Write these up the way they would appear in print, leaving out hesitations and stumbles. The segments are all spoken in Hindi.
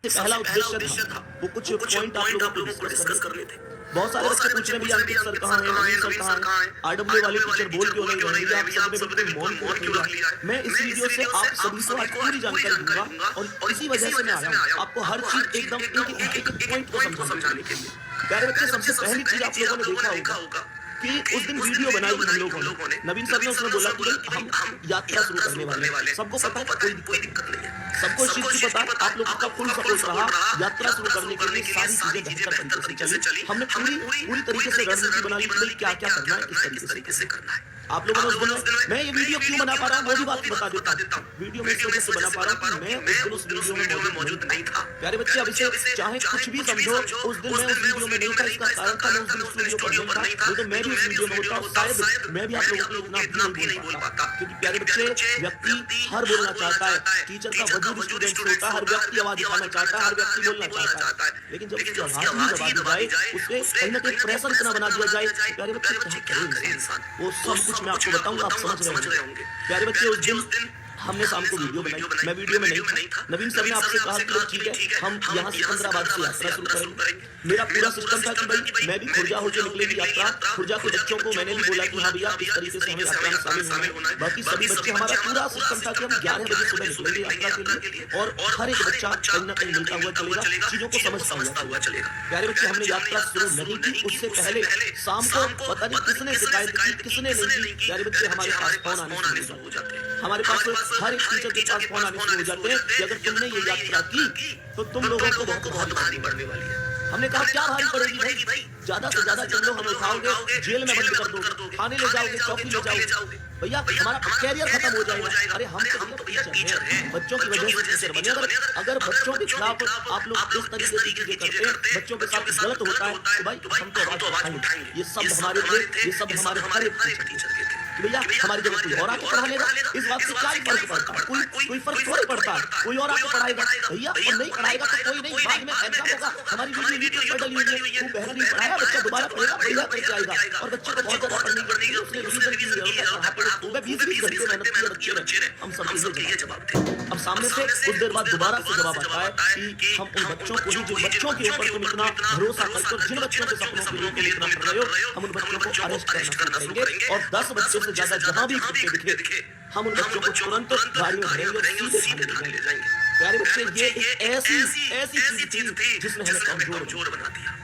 पहला उद्देश्य था वो कुछ पॉइंट आप लोगों को डिस्कस करने थे। बहुत सारे बच्चे पूछ रहे हैं भैया अंकित सर कहाँ हैं, नवीन सर कहाँ हैं, आरडब्ल्यू वाले टीचर बोल क्यों नहीं रहे हैं, आप सब ने बिल्कुल मौन क्यों रख लिया है। मैं इस वीडियो से आप सभी को आज पूरी जानकारी दूंगा और इसी वजह से मैं आया हूँ आपको हर चीज एकदम एक पॉइंट को समझाने के लिए। प्यारे बच्चे, सबसे पहली चीज आप लोगों ने देखा होगा कि उस दिन वीडियो बनाई हम लोगों ने, नवीन सर ने उसमें बोला कि हम यात्रा शुरू करने वाले हैं। सबको पता है, कोई दिक्कत नहीं है, सबको इस चीज की पता है। आप लोगों का फुल सपोर्ट रहा यात्रा शुरू करने के लिए। सारी चीजें बेहतर तरीके से चली, हमने पूरी तरीके से रणनीति बना ली कि क्या क्या करना है, किस तरीके से करना है। आप लोगों ने उस दिन, मैं ये वीडियो क्यों बना पा रहा हूँ वो भी बात बता देता हूँ। वीडियो में इस वजह से बना पा रहा हूँ कि मैं उस वीडियो में मौजूद नहीं था। प्यारे बच्चे, अब इसे चाहे कुछ भी समझो, उस दिन मैं उस वीडियो में नहीं था। इसका कारण था मैं उस दिन स्टूडियो पर नहीं था, नहीं तो मैं भी उस वीडियो में होता और शायद मैं भी आप लोगों को इतना भी नहीं बोल पाता। क्योंकि प्यारे बच्चे, व्यक्ति हर बोलना चाहता है, टीचर का वजूद स्टूडेंट से होता है, हर व्यक्ति आवाज उठाना चाहता है, हर व्यक्ति बोलना चाहता है। लेकिन जब उसकी आवाज ही दबा दी जाए, उससे कहीं ना कहीं प्रेशर इतना बना दिया जाए, प्यारे बच्चे क्या करे इंसान, वो सब कुछ मैं आपको बताऊंगा, आप समझ रहे होंगे। प्यारे बच्चे, उस दिन हमने शाम को वीडियो बनाई, मैं वीडियो में नहीं था। नवीन सर ने आपसे कहा कि ठीक है हम यहाँ सिकंदराबाद से यात्रा शुरू करेंगे। मेरा पूरा सिस्टम था कि भाई मैं भी खुर्जा होकर निकलेगी यात्रा। खुर्जा के बच्चों को मैंने भी बोला कि हाँ भैया इस तरीके से हमें यात्रा में शामिल होना है। बाकी सभी बच्चे, हमारा पूरा सिस्टम था कि हम 11 बजे सुबह निकलेंगे यात्रा के लिए और हर एक बच्चा कहीं ना कहीं मिलता हुआ चलेगा, चीजों को समझता हुआ चलेगा। प्यारे बच्चे, हमने यात्रा शुरू नहीं की उससे पहले शाम को पता नहीं किसने शिकायत की, किसने नहीं की। प्यारे बच्चे, हमारे पास फोन आने शुरू हो जाते हैं, हमारे पास हर एक टीचर के पास फोन आने शुरू हो जाते हैं कि अगर तुमने ये यात्रा की तो तुम लोगों को बहुत भारी पड़ने वाली है। हमने कहा क्या भारी पड़ेगी भाई, ज्यादा से ज्यादा तुम लोग हमें उठाओगे, जेल में बंद कर दोगे, थाने ले जाओगे, चौकी ले जाओगे, भैया हमारा कैरियर खत्म हो जाएगा। अरे हम तो भैया टीचर हैं, बच्चों की वजह से टीचर बने। अगर बच्चों के खिलाफ आप लोग इस तरीके से चीजें करते हैं, बच्चों के साथ गलत होता है तो भाई हम तो आवाज उठाएंगे। ये सब हमारे थे, ये सब हमारे हर एक टीचर के थे कि भैया हमारी जगह कोई और आके पढ़ा लेगा, इस बात से क्या फर्क पड़ता है, कोई फर्क थोड़ी पड़ता है। कोई और आके पढ़ाएगा भैया, और नहीं पढ़ाएगा तो कोई नहीं, बाद में एग्जाम होगा, हमारी वीडियो यूट्यूब पर डली हुई है, खूब बेहतरीन पढ़ाया, बच्चा दोबारा पढ़ेगा, बढ़िया करके आएगा। और बच्चे को बहुत ज्यादा पढ़ने की जरूरत है, उसने रिवीजन की जरूरत है, वहां पर सुबह 20 घंटे मेहनत किए बच्चे ने, हम सब ये जवाब थे। अब सामने से कुछ देर बाद दोबारा से जवाब आता है कि हम उन बच्चों को ही, जिन बच्चों के ऊपर तुम इतना भरोसा करते हो, जिन बच्चों के सपनों के लिए इतना पढ़ रहे हो, हम उन बच्चों को अरेस्ट करना करेंगे और 10 बच्चों से ज्यादा जहां भी दिखे हम उन बच्चों को तुरंत गाड़ी में भरेंगे और सीधे थाने ले जाएंगे। प्यारे बच्चे, ये एक ऐसी चीज थी जिसने हमें कमजोर बना दिया।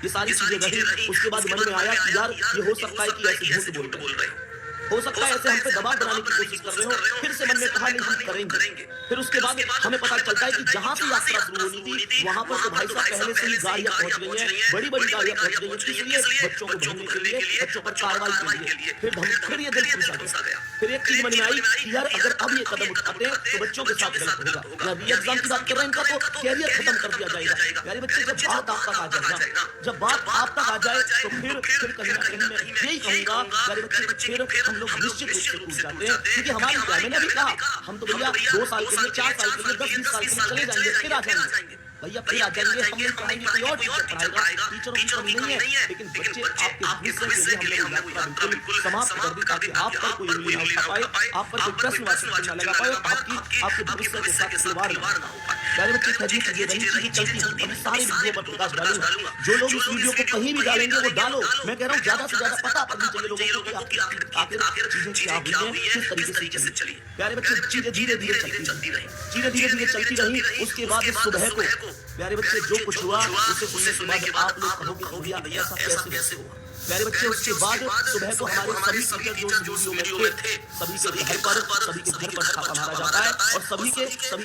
ये सारी चीजें रही, उसके बाद मन में आया कि यार ये हो सकता है कि ऐसे झूठ बोल रहे हो सकता है ऐसे हम पे दबाव बनाने की कोशिश कर रहे हो। फिर से मन में कहा नहीं हम करेंगे। फिर उसके बाद हमें पता चलता है कि जहां से यात्रा शुरू होनी थी वहां पर तो भाई साहब पहले से ही गाड़ियां पहुंच गई हैं, बड़ी गाड़ियां पहुंच गई हैं, इसलिए बच्चों को भरने के लिए, बच्चों पर कार्रवाई के लिए। फिर ये दिल टूटा गया। फिर एक चीज मन में आई कि यार अगर अब ये कदम उठाते हैं तो बच्चों के साथ गलत होगा। या एग्जाम की बात कर रहे हैं, इनका तो कैरियर खत्म कर दिया जाएगा। यानी बच्चे, जब बात आप तक आ जाएगा, जब बात आप तक आ जाए तो फिर कहीं ना कहीं मैं यही कहूंगा यार बच्चे, फिर हम लोग निश्चित रूप से टूट जाते हैं। क्योंकि हमारी क्या, मैंने अभी कहा हम तो भैया 2 साल के लिए, 4 साल के लिए, 10-20 साल के लिए चले जाएंगे, फिर आ जाएंगे भैया, फिर आ जाएंगे। हम नहीं पढ़ाएंगे, कोई और टीचर पढ़ाएगा, टीचरों की कमी नहीं है। लेकिन बच्चे आपके भविष्य के लिए हमने वो यात्रा बिल्कुल समाप्त कर दी ताकि आप पर कोई उंगली ना उठा पाए, आप पर कोई प्रश्नवाची ना लगा पाए और आपके भविष्य के साथ खिलवाड़ ना हो पाए। प्यारे बच्चे, चीजें रही चलती हैं। अभी सारी वीडियो पर प्रकाश डालूंगा, जो लोग इस वीडियो को कहीं भी डालेंगे वो डालो। मैं कह रहा हूँ ज्यादा से ज्यादा पता करनी चाहिए लोगों को कि आखिर चीजें क्या हुई हैं, किस तरीके से चली। प्यारे बच्चे, चीजें धीरे धीरे चलती रही। उसके बाद सुबह को प्यारे बच्चे जो कुछ हुआ उसे सुनने के बाद आप लोग कहोगे भैया ऐसा कैसे हुआ। प्यारे बच्चे, उसके बाद सुबह को हमारे सभी टीचर जो वीडियो में थे, सभी के घर पर छापा मारा जाता है और सभी के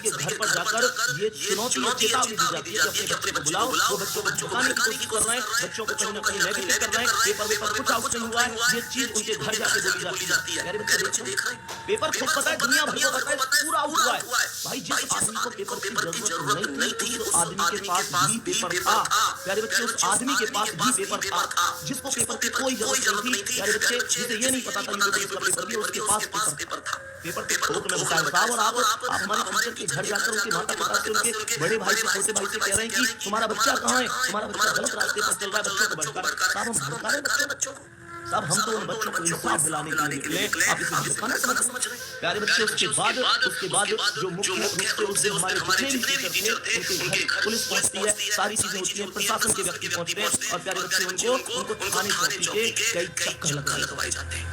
घर पर जाकर ये चुनौती और चेतावनी दी जाती है कि अपने बच्चे को बुलाओ। वो बच्चों को झुकाने की कोशिश कर रहे हैं, बच्चों को कहीं ना कहीं नेगेटिव कर रहे हैं, पेपर कुछ आउट नहीं हुआ है, ये चीज उनके घर जाके बोली जाती है। प्यारे बच्चे देख रहे हैं, पेपर खुद पता है, दुनिया भर को पता है, पूरा आउट हुआ है। भाई जिस आदमी को पेपर की जरूरत नहीं थी उस आदमी के पास भी पेपर था। प्यारे बच्चे, उस आदमी के पास भी पेपर था जिसको पेपर की कोई जरूरत नहीं थी। प्यारे बच्चे, जिसे ये नहीं पता था कि पेपर भी उसके पास पेपर था। पेपर पे थोक में बताया साहब, और आप हमारे टीचर के घर जाकर उनके माता पिता से, उनके बड़े भाई से, छोटे भाई से कह रहे हैं कि तुम्हारा बच्चा कहाँ है, तुम्हारा बच्चा गलत रास्ते पर चल रहा है, बच्चों को भटका। साहब हम भटका रहे बच्चों को, साहब हम तो उन बच्चों को इंसाफ दिलाने के लिए, आप इसे भटकाना समझ रहे हैं। प्यारे बच्चे, उसके बाद जो मुख्य रूप से उस दिन हमारे जितने भी टीचर थे उनके घर पुलिस पहुंचती है, सारी चीजें होती हैं, प्रशासन के व्यक्ति पहुंचते हैं और प्यारे बच्चे उनको थाने पहुंच के कई चक्कर लगवाए जाते हैं।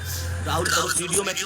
राहुल सर उस वीडियो में थे,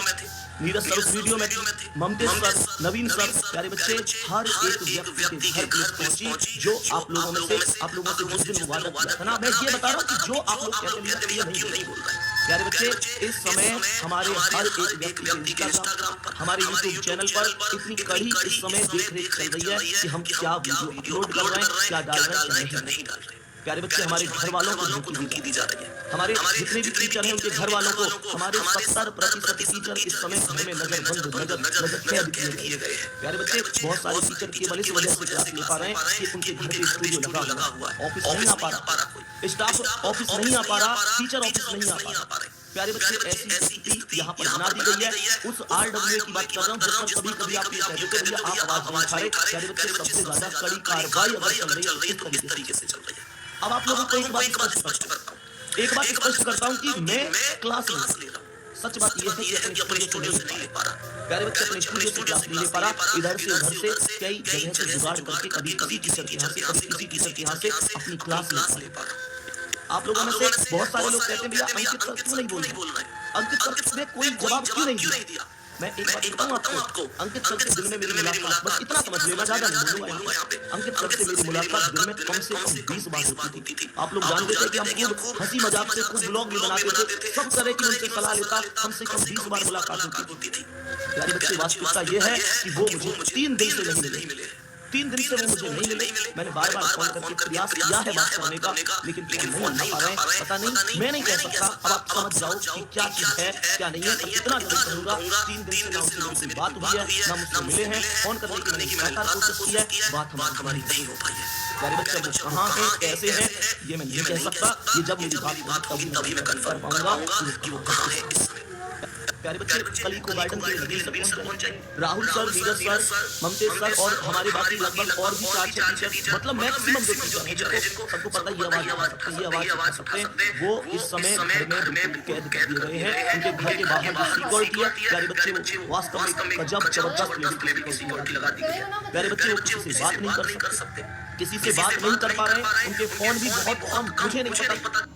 नीरज सर उस वीडियो में थे, ममतेश सर, नवीन सर, प्यारे बच्चे हर एक व्यक्ति के घर पुलिस पहुंची जो आप लोगों से जिस दिन वादा किया था ना। मैं ये बता रहा हूँ कि जो आप लोग कहते हैं ये नहीं बोल रहा है। प्यारे बच्चे, इस समय हमारे हर एक व्यक्ति के इंस्टाग्राम पर, हमारे यूट्यूब चैनल पर इतनी कड़ी इस समय देख रेख चल रही है कि हम क्या वीडियो अपलोड कर रहे हैं, क्या डाल रहे हैं, क्या नहीं डाल रहे हैं। प्यारे बच्चे, हमारे घर वालों को धमकी दी जा रही है। हमारे जितने भी टीचर हैं उनके घर वालों को, हमारे 70% टीचर इस समय घर में नजर कैद किए गए हैं। प्यारे बच्चे, बहुत सारे टीचर केवल इस वजह से क्लास ले पा रहे हैं कि उनके घर पे स्टूडियो लगा हुआ है, ऑफिस नहीं आ पा रहा, स्टाफ ऑफिस नहीं आ पा रहा, टीचर ऑफिस नहीं आ पा रहा। प्यारे बच्चे, ऐसी स्थिति यहाँ पर बना दी गई है। उस RWA की बात कर रहा हूँ जिस पर कभी आप ये कहते थे भैया आप आवाज नहीं उठा रहे। प्यारे बच्चे, सबसे ज्यादा कड़ी कार्रवाई अगर चल रही है तो इस तरीके से चल रही है। अब आप लोगों को एक बात स्पष्ट करता हूँ कि मैं क्लास ले रहा हूँ। सच बात यह है कि अपने स्टूडियो से नहीं ले पा रहा। प्यारे बच्चे, अपने स्टूडियो से क्लास नहीं ले पा रहा, इधर से उधर से कई जगह से जुगाड़ करके कभी किसी टीचर के यहाँ से, कभी किसी टीचर के यहाँ से अपनी क्लास ले पा रहा। आप लोगों में से बहुत सारे लोग कहते हैं भैया अंकित सर क्यों नहीं बोल रहे, अंकित सर ने कोई जवाब क्यों नहीं दिया। मैं एक बात बताऊं आपको, अंकित सर से दिन में मेरी मुलाकात, बस इतना समझ लेना, ज्यादा नहीं बोलूंगा यहाँ पे। अंकित सर से मेरी मुलाकात दिन में कम से कम 20 बार होती थी। आप लोग जानते थे कि हम खूब हंसी मजाक से खूब ब्लॉग भी बनाते थे, सब तरह की उनसे सलाह लेता, कम से कम 20 बार मुलाकात होती थी। प्यारे बच्चे, वास्तविकता ये है कि वो मुझे 3 दिन से नहीं मिले। 3 दिन से वो मुझे नहीं मिले। मैंने बार-बार फोन करके प्रयास किया है बात करने का, लेकिन फोन नहीं उठा पा रहे। पता नहीं, मैं नहीं कह सकता। अब आप समझ जाओ कि क्या चीज है क्या नहीं है। इतना जरूर कहूंगा, 3 दिन से ना उनसे बात हुई है, ना मुझसे मिले हैं। फोन करने की मैंने लगातार कोशिश की है, बात हमारी नहीं हो पाई है। प्यारे बच्चे, वो कहाँ है, कैसे है, ये मैं नहीं कह सकता। ये जब मेरी बात तभी मैं कंफर्म कर पाऊंगा कि वो कहाँ है इस समय। प्यारे बच्चे, कल को गार्डन के नवीन सर पहुंच जाएंगे, Rahul sir, Neeraj sir, Mamtesh sir और हमारे बाकी लगभग और भी 4-6 टीचर, मतलब मैक्सिमम जो टीचर हैं जिनको सबको पता ये आवाज सकते हैं, वो इस समय घर में कैद कर दिए गए हैं। उनके घर के बाहर जो सिक्योरिटी है, प्यारे बच्चे, वास्तव में गजब जबरदस्त लेवल सिक्योरिटी लगा दी गई है। प्यारे बच्चे, वो किसी से बात नहीं कर सकते, किसी से बात नहीं कर पा रहे हैं। उनके फोन भी बहुत कम, मुझे नहीं पता